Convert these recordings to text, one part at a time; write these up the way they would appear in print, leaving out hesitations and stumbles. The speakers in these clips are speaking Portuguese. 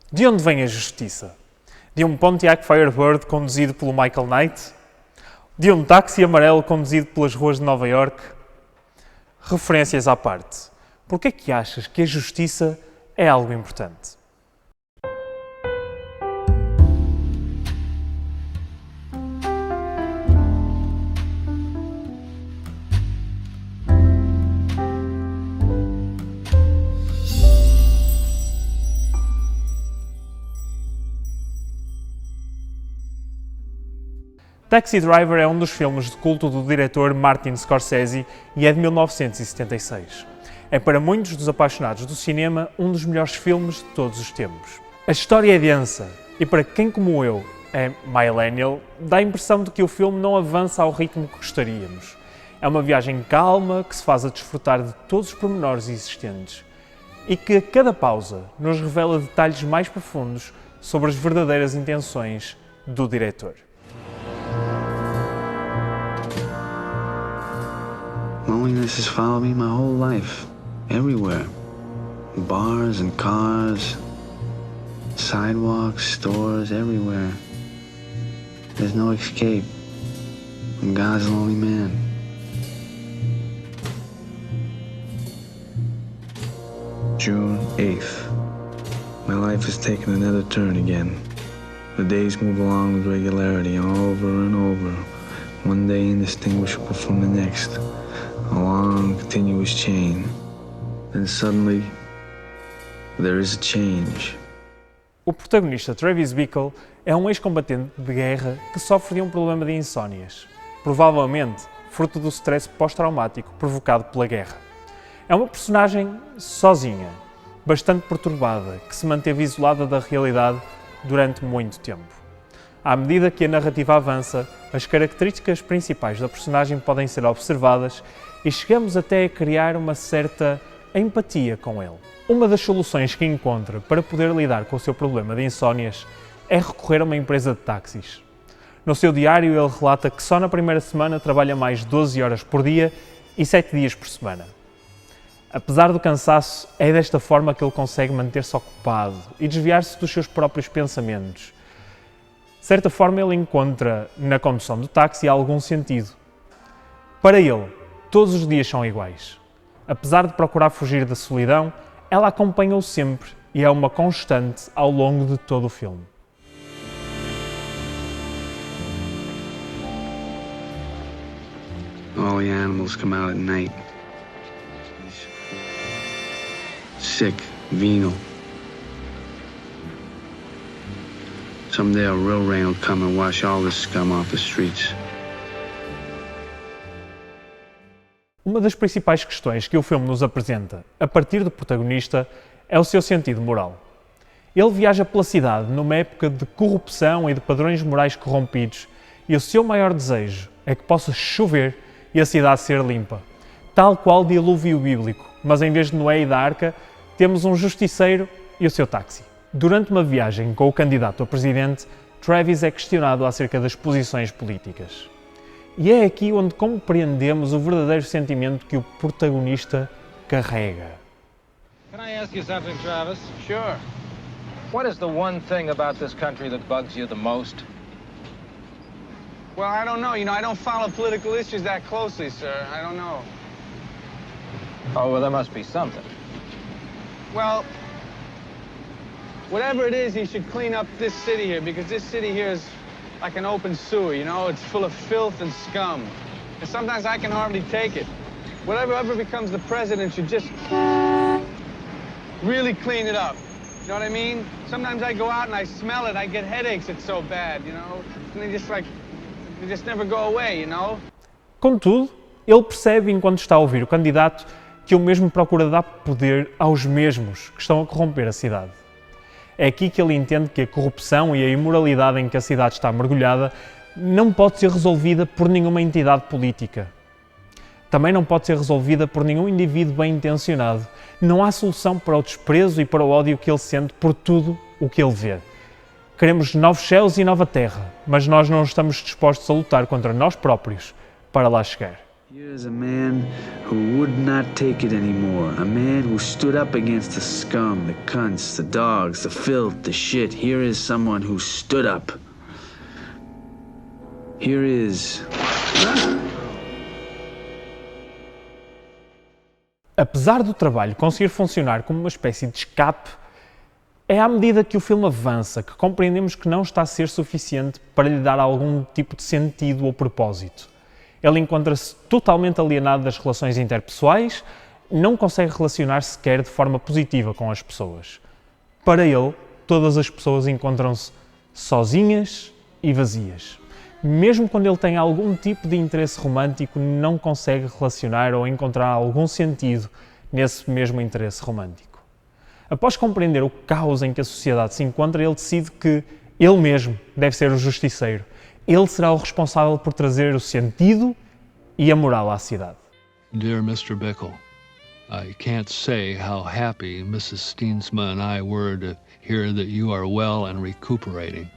De onde vem a justiça? De um Pontiac Firebird conduzido pelo Michael Knight? De um táxi amarelo conduzido pelas ruas de Nova York? Referências à parte. Por que é que achas que a justiça é algo importante? Taxi Driver é um dos filmes de culto do diretor Martin Scorsese e é de 1976. É para muitos dos apaixonados do cinema um dos melhores filmes de todos os tempos. A história é densa e para quem como eu é millennial, dá a impressão de que o filme não avança ao ritmo que gostaríamos. É uma viagem calma que se faz a desfrutar de todos os pormenores existentes e que a cada pausa nos revela detalhes mais profundos sobre as verdadeiras intenções do diretor. Loneliness has followed me my whole life, everywhere. Bars and cars, sidewalks, stores, everywhere. There's no escape from God's lonely man. June 8th. My life has taken another turn again. The days move along with regularity, over and over, one day indistinguishable from the next. A long, continuous chain. Then suddenly, there is a change. O protagonista Travis Bickle é um ex-combatente de guerra que sofre de um problema de insónias, provavelmente fruto do stress pós-traumático provocado pela guerra. É uma personagem sozinha, bastante perturbada, que se manteve isolada da realidade durante muito tempo. À medida que a narrativa avança, as características principais da personagem podem ser observadas e chegamos até a criar uma certa empatia com ele. Uma das soluções que encontra para poder lidar com o seu problema de insónias é recorrer a uma empresa de táxis. No seu diário ele relata que só na primeira semana trabalha mais 12 horas por dia e 7 dias por semana. Apesar do cansaço, é desta forma que ele consegue manter-se ocupado e desviar-se dos seus próprios pensamentos. De certa forma ele encontra na condução do táxi algum sentido. Para ele, todos os dias são iguais. Apesar de procurar fugir da solidão, ela acompanha-o sempre e é uma constante ao longo de todo o filme. All the animals come out at night. Sick, venal. Someday a real rain will come and wash all this scum off the streets. Uma das principais questões que o filme nos apresenta, a partir do protagonista, é o seu sentido moral. Ele viaja pela cidade numa época de corrupção e de padrões morais corrompidos e o seu maior desejo é que possa chover e a cidade ser limpa, tal qual dilúvio bíblico, mas em vez de Noé e da Arca, temos um justiceiro e o seu táxi. Durante uma viagem com o candidato a presidente, Travis é questionado acerca das posições políticas. E é aqui onde compreendemos o verdadeiro sentimento que o protagonista carrega. Can I ask you something, Travis? Sure. What is the one thing about this country that bugs you the most? Well, I don't know. I don't follow political issues that closely, sir. I don't know. Oh, well, there must be something. Well, whatever it is, he should clean up this city here, because this city here is like an open sewer, it's full of filth and scum. And sometimes I can hardly take it. Whatever becomes the president should just really clean it up. You know what I mean? Sometimes I go out and I smell it, I get headaches, it's so bad, And they just never go away, Contudo, ele percebe enquanto está a ouvir o candidato que o mesmo procura dar poder aos mesmos que estão a corromper a cidade. É aqui que ele entende que a corrupção e a imoralidade em que a cidade está mergulhada não pode ser resolvida por nenhuma entidade política. Também não pode ser resolvida por nenhum indivíduo bem-intencionado. Não há solução para o desprezo e para o ódio que ele sente por tudo o que ele vê. Queremos novos céus e nova terra, mas nós não estamos dispostos a lutar contra nós próprios para lá chegar. Here's a man who would not take it anymore. A man who stood up against the scum, the cunts, the dogs, the filth, the shit. Here is someone who stood up. Here is... Apesar do trabalho conseguir funcionar como uma espécie de escape, é à medida que o filme avança que compreendemos que não está a ser suficiente para lhe dar algum tipo de sentido ou propósito. Ele encontra-se totalmente alienado das relações interpessoais, não consegue relacionar-se sequer de forma positiva com as pessoas. Para ele, todas as pessoas encontram-se sozinhas e vazias. Mesmo quando ele tem algum tipo de interesse romântico, não consegue relacionar ou encontrar algum sentido nesse mesmo interesse romântico. Após compreender o caos em que a sociedade se encontra, ele decide que ele mesmo deve ser o justiceiro. Ele será o responsável por trazer o sentido e a moral à cidade. Dear Mr. Bickle, I can't say how happy Mrs. Steensma and I were to hear that you are well and recuperating.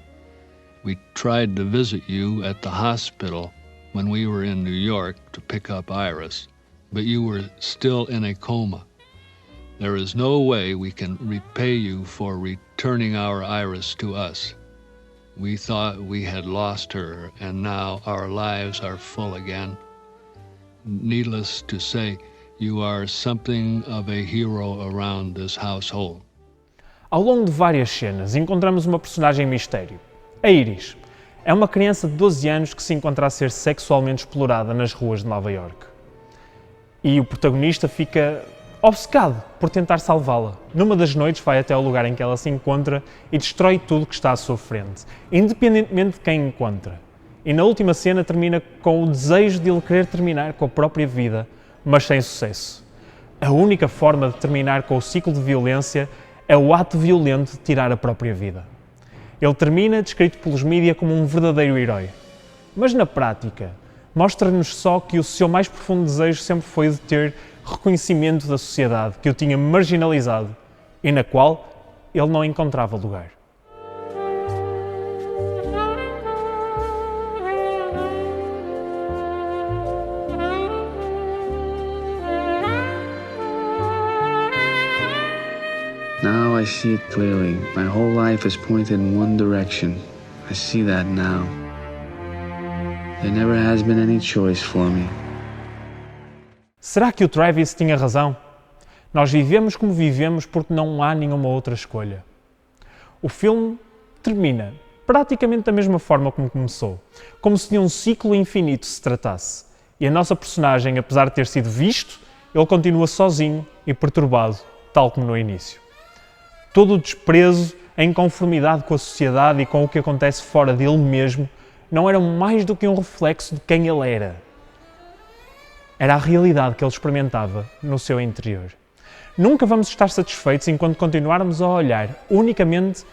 We tried to visit you at the hospital when we were in New York to pick up Iris, but you were still in a coma. There is no way we can repay you for returning our Iris to us. We thought we had lost her, and now our lives are full again. Needless to say, you are something of a hero around this household. Ao longo de várias cenas, encontramos uma personagem mistério. A Iris é uma criança de 12 anos que se encontra a ser sexualmente explorada nas ruas de Nova Iorque. E o protagonista fica obcecado por tentar salvá-la. Numa das noites vai até ao lugar em que ela se encontra e destrói tudo que está à sua frente, independentemente de quem encontra. E na última cena termina com o desejo de ele querer terminar com a própria vida, mas sem sucesso. A única forma de terminar com o ciclo de violência é o ato violento de tirar a própria vida. Ele termina, descrito pelos mídia, como um verdadeiro herói. Mas na prática, mostra-nos só que o seu mais profundo desejo sempre foi de ter reconhecimento da sociedade que o tinha marginalizado e na qual ele não encontrava lugar. Now I see it clearly. My whole life is pointed in one direction. I see that now. There never has been any choice for me. Será que o Travis tinha razão? Nós vivemos como vivemos porque não há nenhuma outra escolha. O filme termina praticamente da mesma forma como começou, como se de um ciclo infinito se tratasse. E a nossa personagem, apesar de ter sido visto, ele continua sozinho e perturbado, tal como no início. Todo o desprezo, a inconformidade com a sociedade e com o que acontece fora dele mesmo, não eram mais do que um reflexo de quem ele era. Era a realidade que ele experimentava no seu interior. Nunca vamos estar satisfeitos enquanto continuarmos a olhar unicamente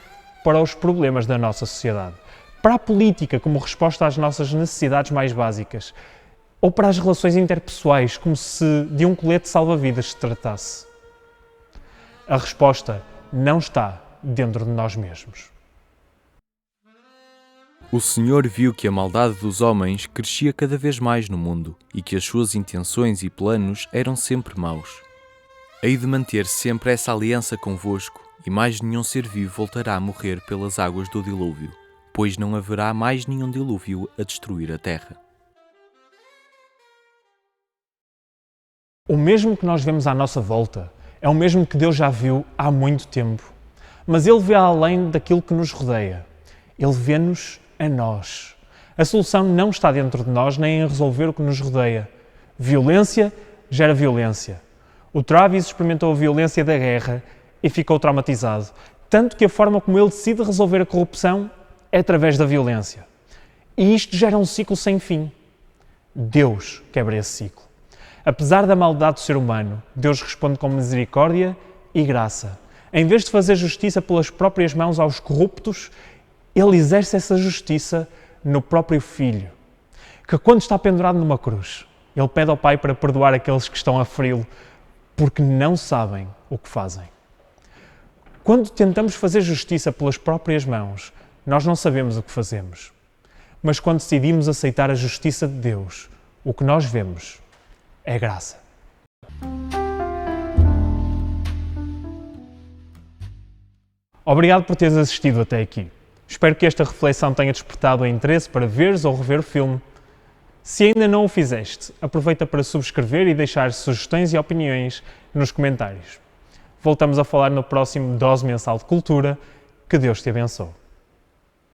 para os problemas da nossa sociedade, para a política como resposta às nossas necessidades mais básicas, ou para as relações interpessoais como se de um colete salva-vidas se tratasse. A resposta não está dentro de nós mesmos. O Senhor viu que a maldade dos homens crescia cada vez mais no mundo e que as suas intenções e planos eram sempre maus. Hei de manter sempre essa aliança convosco e mais nenhum ser vivo voltará a morrer pelas águas do dilúvio, pois não haverá mais nenhum dilúvio a destruir a terra. O mesmo que nós vemos à nossa volta é o mesmo que Deus já viu há muito tempo, mas Ele vê além daquilo que nos rodeia. Ele vê-nos a nós. A solução não está dentro de nós nem em resolver o que nos rodeia. Violência gera violência. O Travis experimentou a violência da guerra e ficou traumatizado, tanto que a forma como ele decide resolver a corrupção é através da violência. E isto gera um ciclo sem fim. Deus quebra esse ciclo. Apesar da maldade do ser humano, Deus responde com misericórdia e graça. Em vez de fazer justiça pelas próprias mãos aos corruptos, Ele exerce essa justiça no próprio Filho, que quando está pendurado numa cruz, Ele pede ao Pai para perdoar aqueles que estão a feri-lo, porque não sabem o que fazem. Quando tentamos fazer justiça pelas próprias mãos, nós não sabemos o que fazemos. Mas quando decidimos aceitar a justiça de Deus, o que nós vemos é graça. Obrigado por teres assistido até aqui. Espero que esta reflexão tenha despertado o interesse para veres ou rever o filme. Se ainda não o fizeste, aproveita para subscrever e deixar sugestões e opiniões nos comentários. Voltamos a falar no próximo Dose Mensal de Cultura. Que Deus te abençoe.